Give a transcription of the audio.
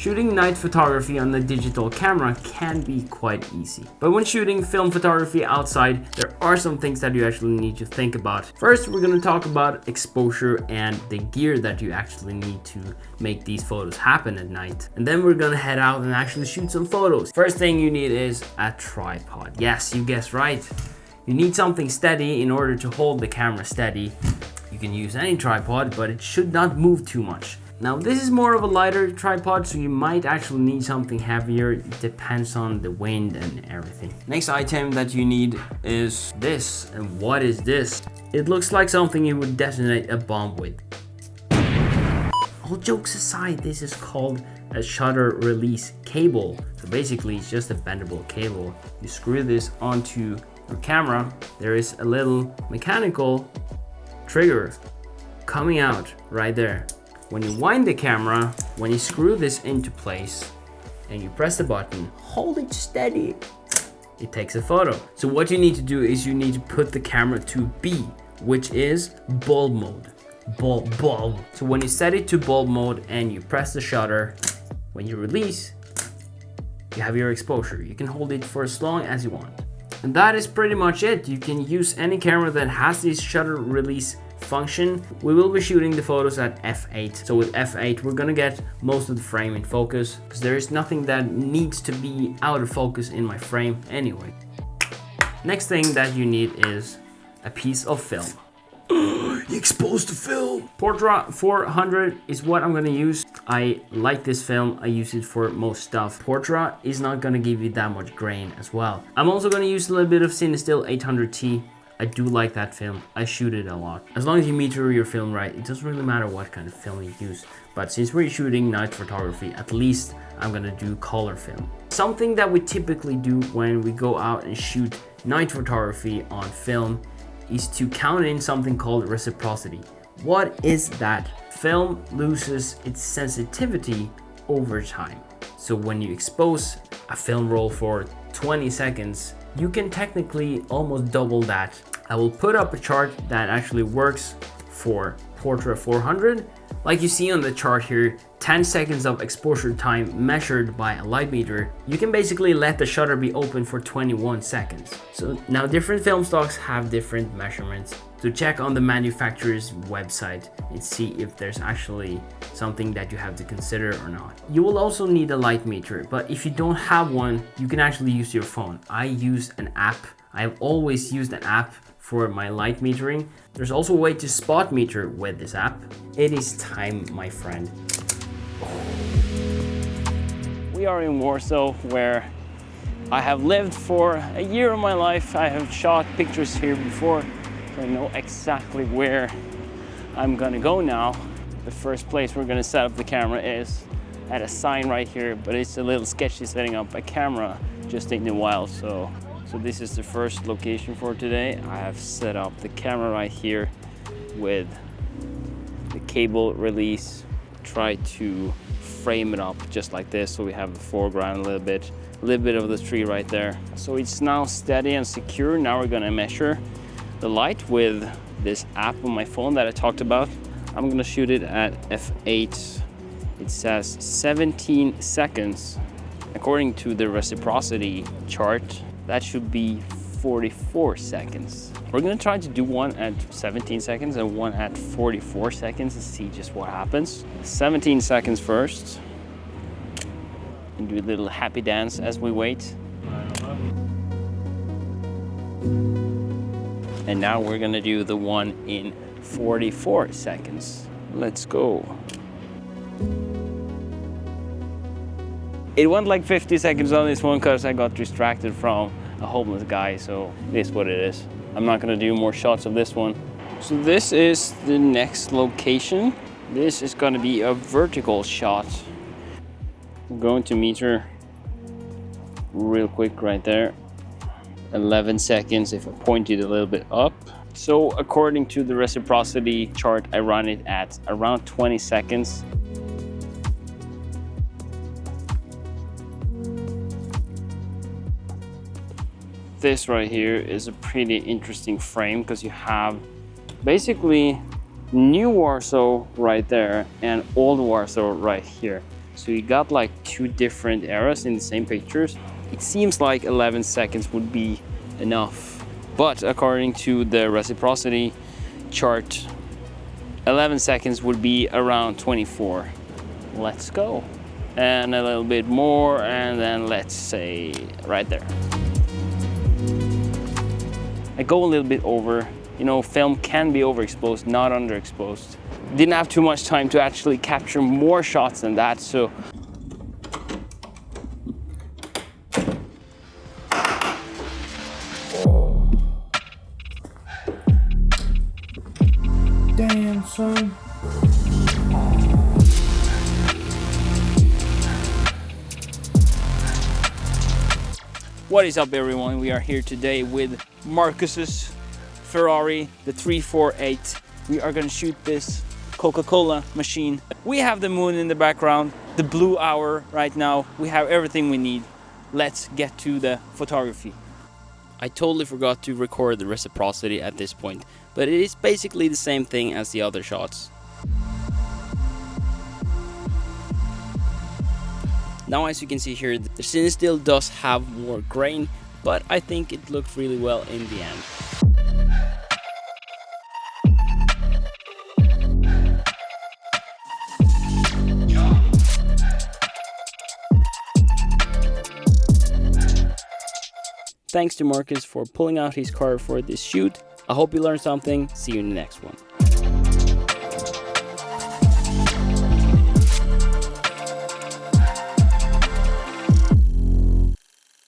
Shooting night photography on the digital camera can be quite easy. But when shooting film photography outside, there are some things that you actually need to think about. First, we're going to talk about exposure and the gear that you actually need to make these photos happen at night. And then we're going to head out and actually shoot some photos. First thing you need is a tripod. Yes, you guessed right. You need something steady in order to hold the camera steady. You can use any tripod, but it should not move too much. Now this is more of a lighter tripod, so you might actually need something heavier. It depends on the wind and everything. Next item that you need is this. And what is this? It looks like something you would detonate a bomb with. All jokes aside, this is called a shutter release cable. So basically it's just a bendable cable. You screw this onto your camera. There is a little mechanical trigger coming out right there. When you wind the camera, when you screw this into place and you press the button, hold it steady, it takes a photo. So what you need to do is you need to put the camera to B, which is bulb mode. Bulb. So when you set it to bulb mode and you press the shutter, when you release, you have your exposure. You can hold it for as long as you want. And that is pretty much it. You can use any camera that has this shutter release function. We will be shooting the photos at f8. So with f8 we're gonna get most of the frame in focus, because there is nothing that needs to be out of focus in my frame anyway. Next thing that you need is a piece of film. You exposed the film. Portra 400 is what I'm gonna use. I like this film. I use it for most stuff. Portra is not gonna give you that much grain as well. I'm also gonna use a little bit of cinestill 800T. I do like that film. I shoot it a lot. As long as you meter your film right, it doesn't really matter what kind of film you use. But since we're shooting night photography, at least I'm gonna do color film. Something that we typically do when we go out and shoot night photography on film is to count in something called reciprocity. What is that? Film loses its sensitivity over time. So when you expose a film roll for 20 seconds, you can technically almost double that. I will put up a chart that actually works for Portra 400. Like you see on the chart here, 10 seconds of exposure time measured by a light meter. You can basically let the shutter be open for 21 seconds. So now different film stocks have different measurements. So check on the manufacturer's website and see if there's actually something that you have to consider or not. You will also need a light meter, but if you don't have one, you can actually use your phone. I use an app. I've always used an app for my light metering. There's also a way to spot meter with this app. It is time, my friend. We are in Warsaw, where I have lived for a year of my life. I have shot pictures here before, so I know exactly where I'm gonna go now. The first place we're gonna set up the camera is at a sign right here, but it's a little sketchy setting up a camera just in the wild. So this is the first location for today. I have set up the camera right here with the cable release. Try to frame it up just like this, so we have the foreground a little bit of the tree right there. So it's now steady and secure. Now we're gonna measure the light with this app on my phone that I talked about. I'm gonna shoot it at f8. It says 17 seconds. According to the reciprocity chart, that should be 44 seconds. We're gonna try to do one at 17 seconds and one at 44 seconds and see just what happens. 17 seconds first. And do a little happy dance as we wait. And now we're gonna do the one in 44 seconds. Let's go. It went like 50 seconds on this one because I got distracted from a homeless guy, so it is what it is. I'm not gonna do more shots of this one. So this is the next location. This is gonna be a vertical shot. I'm going to meter real quick right there. 11 seconds if I point it a little bit up. So according to the reciprocity chart, I run it at around 20 seconds. This right here is a pretty interesting frame because you have basically new Warsaw right there and old Warsaw right here. So you got like 2 different eras in the same pictures. It seems like 11 seconds would be enough, but according to the reciprocity chart, 11 seconds would be around 24. Let's go. And a little bit more, and then let's say right there. I go a little bit over. You know, film can be overexposed, not underexposed. Didn't have too much time to actually capture more shots than that, so damn, son. what is up everyone? We are here today with Marcus's Ferrari, the 348. We are gonna shoot this Coca-Cola machine. We have the moon in the background, the blue hour right now. We have everything we need. Let's get to the photography. I totally forgot to record the reciprocity at this point, but it is basically the same thing as the other shots. Now as you can see here, the cinestill does have more grain, but I think it looked really well in the end. Thanks to Marcus for pulling out his car for this shoot. I hope you learned something. See you in the next one.